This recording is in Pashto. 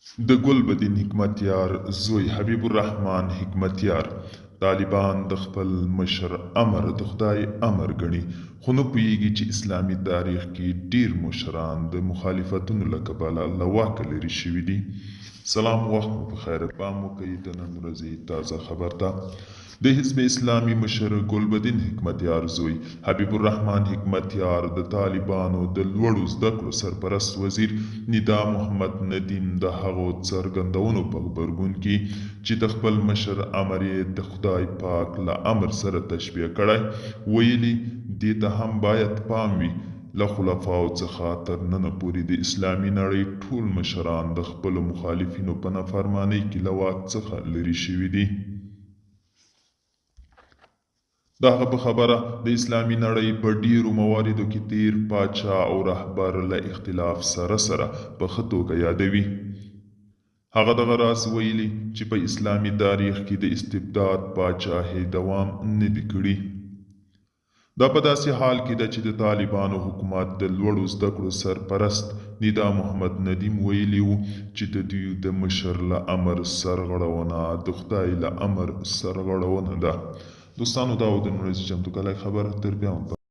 د ګلبدین حکمتیار زوی حبیب الرحمن حکمتیار طالبان د خپل مشر امر د خدای امر ګڼي، خو نه پوهیږي چې اسلامي تاریخ کې ډیر مشران د مخالفتونو له کبله له واکه لرې شوي دي. سلام، وخت مو په خیر. پام وکړئ د نن ورځې تازه خبر ته. د حزب اسلامي مشر ګلبدین حکمتیار زوی حبیب الرحمن حکمتیار د طالبانو د لوړو زده کړو سرپرست وزیر ندا محمد ندیم د هغو څرګندونو په غبرګون کې چې د خپل مشر امر یې د خدای پاک له امر سره تشبیه کړی، ویلي دې ته هم باید پام وي. له خلفاو څخه تر ننه پورې د اسلامي نړۍ ټول مشران د خپلو مخالفینو په نافرمانۍ کې له واک څخه لرې شوي دي. د هغه په خبره د اسلامي نړۍ په ډیرو مواردو کې تیر پاچا او رهبر له اختلاف سره په ښه توګه یادوي. هغه دغه راز ویلي چې په اسلامي تاریخ کې د استبداد پاچاهۍ دوام نه دی کړی. دا په داسې حال کې ده چې د طالبانو حکومت د لوړو زده کړو سرپرست ندا محمد ندیم ویلي و چې د دوی د مشر له امر سرغړونه د خدای له امر سرغړونه ده. دوستانو، دا و د نن ورځې چمتو کلی خبر. تر بیا